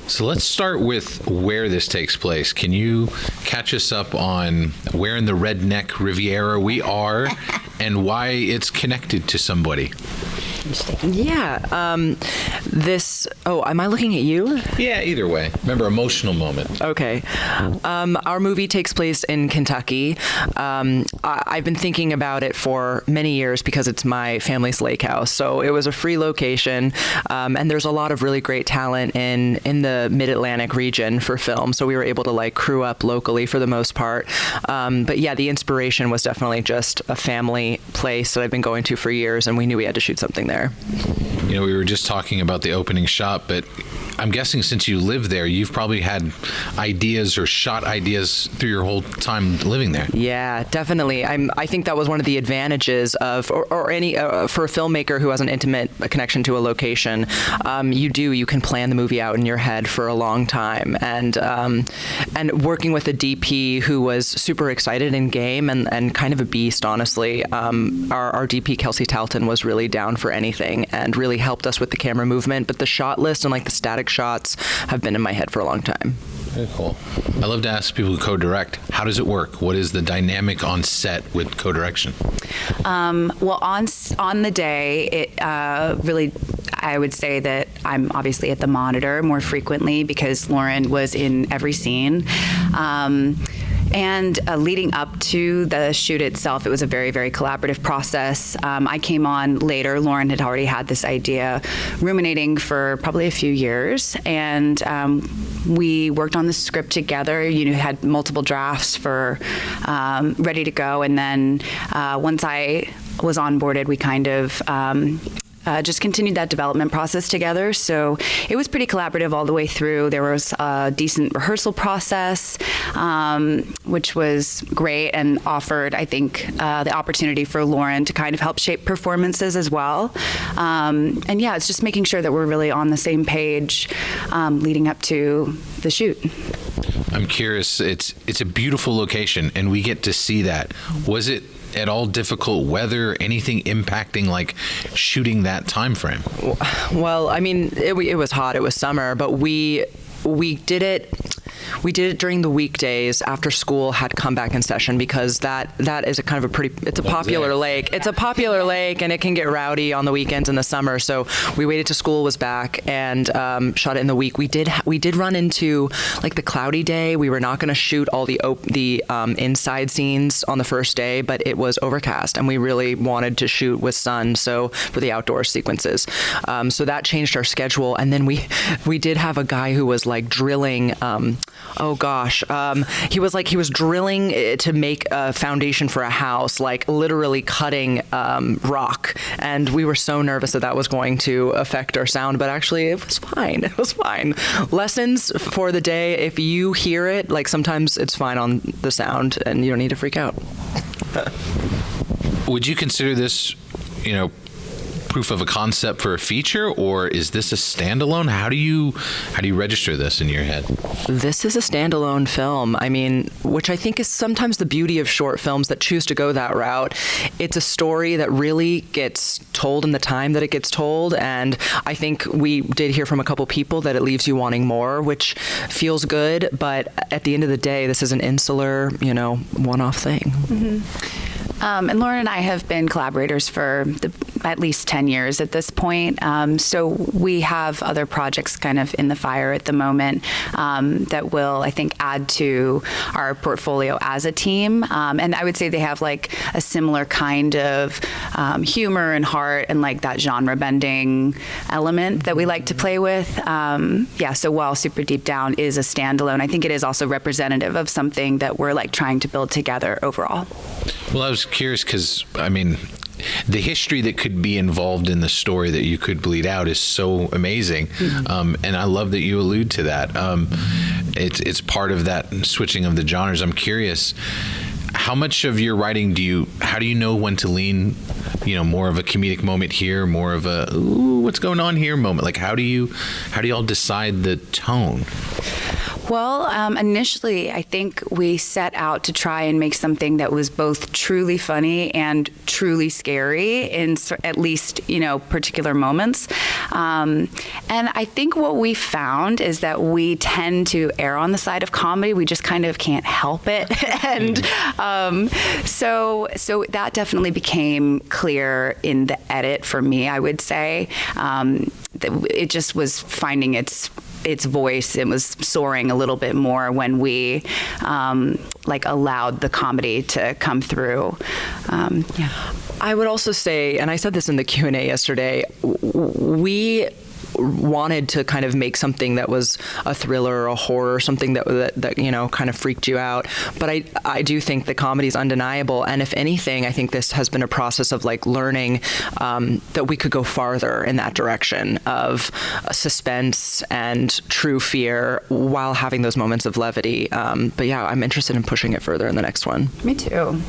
So let's start with where this takes place. Can you catch us up on where in the Redneck Riviera we are and why it's connected to somebody? Yeah. Am I looking at you? Yeah, either way. Remember, emotional moment. Okay. Our movie takes place in Kentucky. I've been thinking about it for many years because it's my family's lake house. So it was a free location, and there's a lot of really great talent in the Mid-Atlantic region for film. So we were able to crew up locally for the most part. But yeah, the inspiration was definitely just a family place that I've been going to for years, and we knew we had to shoot something there. You know, we were just talking about the opening shot, but I'm guessing since you live there, you've probably had ideas or shot ideas through your whole time living there. Yeah, definitely. I think that was one of the advantages of, or any for a filmmaker who has an intimate connection to a location. You can plan the movie out in your head for a long time, and working with a DP who was super excited and game and kind of a beast, honestly. Our DP Kelsey Talton was really down for anything and really helped us with the camera movement. But the shot list and the static shots have been in my head for a long time. Very cool. I love to ask people who co-direct, how does it work? What is the dynamic on set with co-direction? Well, on the day, it really, I would say that I'm obviously at the monitor more frequently because Lauren was in every scene. And leading up to the shoot itself, it was a very, very collaborative process. I came on later. Lauren had already had this idea ruminating for probably a few years. And we worked on the script together. Had multiple drafts for ready to go. And then once I was onboarded, we kind of just continued that development process together. So it was pretty collaborative all the way through. There was a decent rehearsal process, which was great and offered, I think, the opportunity for Lauren to kind of help shape performances as well. And yeah, it's just making sure that we're really on the same page leading up to the shoot. I'm curious, it's a beautiful location and we get to see that. Was it at all difficult weather, anything impacting shooting that time frame? Well, I mean, it was hot, it was summer, but we did it during the weekdays after school had come back in session because that is a kind of it's a popular lake. It's a popular lake and it can get rowdy on the weekends in the summer. So we waited till school was back and shot it in the week. We did run into the cloudy day. We were not going to shoot all the inside scenes on the first day, but it was overcast and we really wanted to shoot with sun. So for the outdoor sequences, so that changed our schedule. And then we did have a guy who was drilling. He was drilling to make a foundation for a house, literally cutting rock. And we were so nervous that was going to affect our sound, but actually it was fine. It was fine. Lessons for the day, if you hear it, sometimes it's fine on the sound and you don't need to freak out. Would you consider this, proof of a concept for a feature, or is this a standalone? How do you register this in your head? This is a standalone film. I mean, which I think is sometimes the beauty of short films that choose to go that route. It's a story that really gets told in the time that it gets told, and I think we did hear from a couple people that it leaves you wanting more, which feels good, but at the end of the day, this is an insular, one-off thing. Mm-hmm. And Lauren and I have been collaborators for at least 10 years at this point. So we have other projects kind of in the fire at the moment that will, I think, add to our portfolio as a team. And I would say they have a similar kind of humor and heart and that genre bending element that we like to play with. So while Super Deep Down is a standalone, I think it is also representative of something that we're trying to build together overall. Well, I was curious because, the history that could be involved in the story that you could bleed out is so amazing. Mm-hmm. And I love that you allude to that. It's part of that switching of the genres. I'm curious, how much of your writing how do you know when to lean, more of a comedic moment here, more of a, ooh, what's going on here moment? How do you all decide the tone? Well, initially, I think we set out to try and make something that was both truly funny and truly scary in at least, particular moments. And I think what we found is that we tend to err on the side of comedy. We just kind of can't help it. And so that definitely became clear in the edit for me, I would say. It just was finding its voice. It was soaring a little bit more when we allowed the comedy to come through. I would also say, and I said this in the Q&A yesterday, we wanted to kind of make something that was a thriller or a horror, something that kind of freaked you out. But I do think the comedy is undeniable. And if anything, I think this has been a process of learning that we could go farther in that direction of suspense and true fear while having those moments of levity. But yeah, I'm interested in pushing it further in the next one. Me too.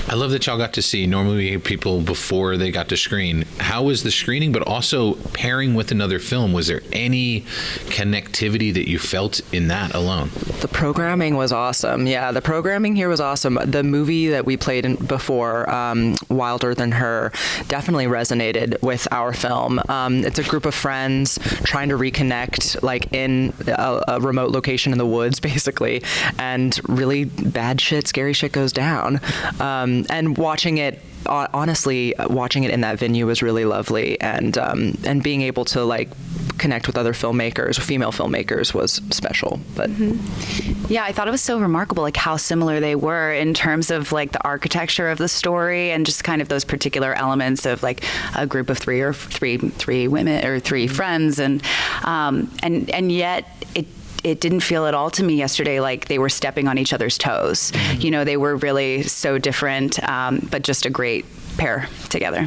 I love that y'all got to see. Normally we get people before they got to screen. How was the screening, but also pairing with another film? Was there any connectivity that you felt in that alone? The programming was awesome. Yeah, the programming here was awesome. The movie that we played in before, Wilder Than Her, definitely resonated with our film. It's a group of friends trying to reconnect, in a remote location in the woods, basically, and really bad shit, scary shit goes down. And watching it, honestly, watching it in that venue was really lovely, and being able to connect with other filmmakers, female filmmakers, was special. But yeah, I thought it was so remarkable, how similar they were in terms of the architecture of the story and just kind of those particular elements of a group of three women or three friends, and yet it didn't feel at all to me yesterday like they were stepping on each other's toes. They were really so different, but just a great pair together.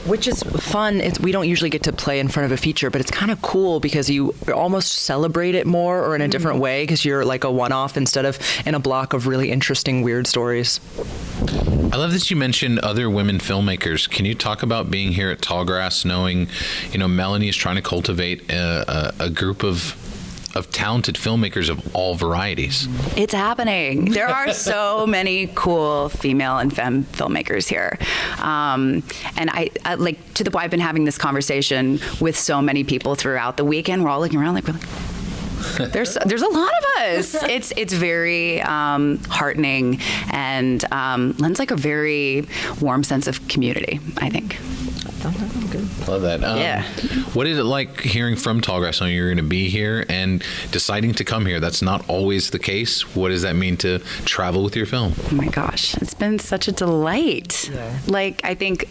Which is fun. We don't usually get to play in front of a feature, but it's kind of cool because you almost celebrate it more or in a different way because you're a one-off instead of in a block of really interesting, weird stories. I love that you mentioned other women filmmakers. Can you talk about being here at Tallgrass, knowing, Melanie is trying to cultivate a group of talented filmmakers of all varieties? It's happening. There are so many cool female and femme filmmakers here. And I to the point I've been having this conversation with so many people throughout the weekend. We're all looking around there's a lot of us. It's very heartening and lends a very warm sense of community, I think. Love that. Yeah. What is it like hearing from Tallgrass? You're going to be here and deciding to come here. That's not always the case. What does that mean to travel with your film? Oh my gosh, it's been such a delight. Yeah. I think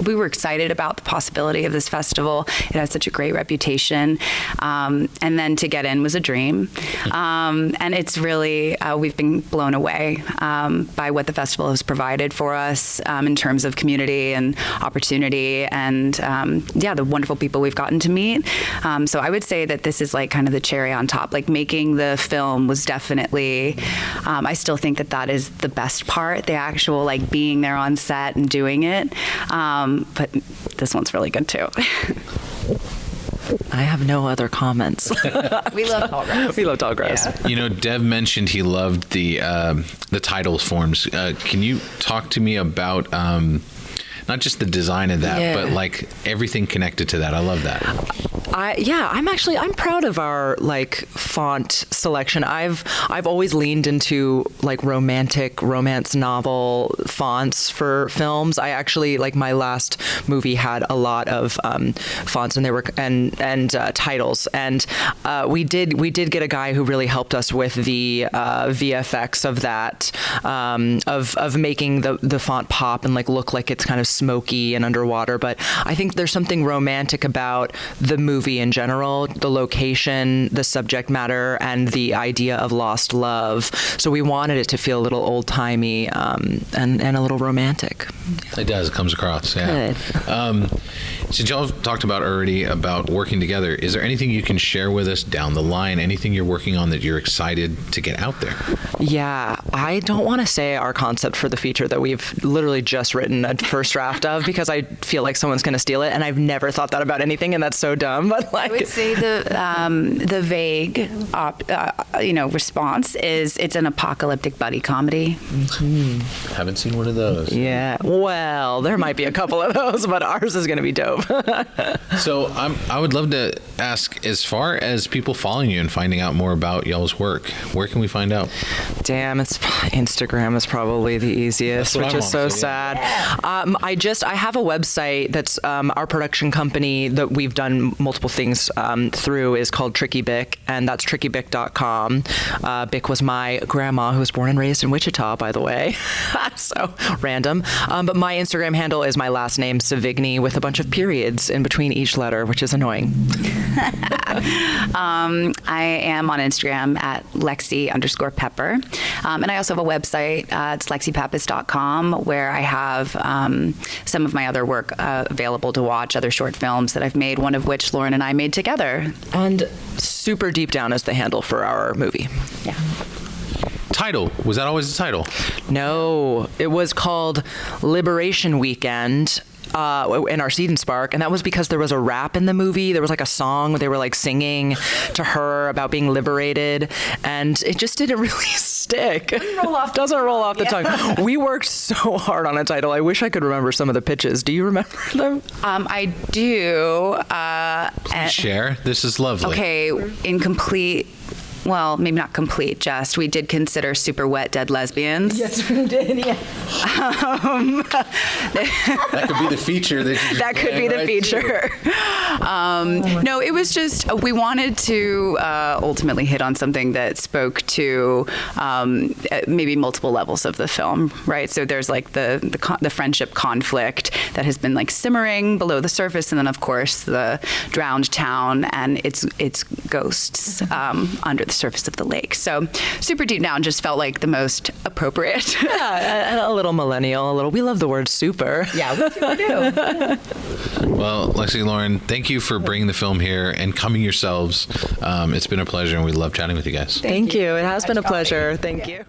we were excited about the possibility of this festival. It has such a great reputation. And then to get in was a dream. And it's really, we've been blown away by what the festival has provided for us in terms of community and opportunity and, the wonderful people we've gotten to meet. So I would say that this is kind of the cherry on top. Making the film was definitely, I still think that is the best part, the actual being there on set and doing it. But this one's really good too. I have no other comments. We love Tallgrass. We love Tallgrass. Yeah. Dev mentioned he loved the title forms. Can you talk to me about not just the design of that, but everything connected to that? I love that. I'm proud of our font selection. I've always leaned into romantic romance novel fonts for films. I actually my last movie had a lot of fonts and they were and titles, and we did get a guy who really helped us with the VFX of that, of making the font pop and look like it's kind of smoky and underwater. But I think there's something romantic about the movie in general, the location, the subject matter, and the idea of lost love. So we wanted it to feel a little old-timey and a little romantic. It does. It comes across. Yeah. Good. Since y'all have talked about already about working together, is there anything you can share with us down the line? Anything you're working on that you're excited to get out there? Yeah, I don't want to say our concept for the feature that we've literally just written a first draft of, because I feel like someone's going to steal it, and I've never thought that about anything, and that's so dumb. But I would say the vague, response is it's an apocalyptic buddy comedy. Haven't seen one of those. Yeah, well, there might be a couple of those, but ours is going to be dope. So I would love to ask, as far as people following you and finding out more about y'all's work, where can we find out? Damn, Instagram is probably the easiest, which is so sad. I have a website that's our production company that we've done multiple things through is called Tricky Bick, and that's trickybick.com. Bick was my grandma, who was born and raised in Wichita, by the way. So random. But my Instagram handle is my last name, Sevigny, with a bunch of periods in between each letter, which is annoying. I am on Instagram at Lexi_Pepper. And I also have a website. It's LexiPappas.com, where I have some of my other work available to watch, other short films that I've made, one of which Lauren and I made together. And Super Deep Down is the handle for our movie. Yeah. Title, was that always the title? No, it was called Liberation Weekend. In our Seed and Spark, and that was because there was a rap in the movie. There was like a song where they were like singing to her about being liberated, and it just didn't really stick. Doesn't roll off the tongue. We worked so hard on a title. I wish I could remember some of the pitches. Do you remember them? I do. Share. This is lovely. Okay, incomplete. Well, maybe not complete, just. We did consider Super Wet Dead Lesbians. Yes, we did, yeah. That could be the feature. That could be the feature. No, it was just, we wanted to ultimately hit on something that spoke to maybe multiple levels of the film, right? So there's like the friendship conflict that has been like simmering below the surface, and then of course the drowned town and its ghosts under the surface of the lake. So Super Deep Down just felt like the most appropriate. Yeah, a little millennial, we love the word super. Yeah, we do. Well, Lexi, Lauren, thank you for bringing the film here and coming yourselves. It's been a pleasure, and we love chatting with you guys. Thank you. It has been a pleasure. Thank you.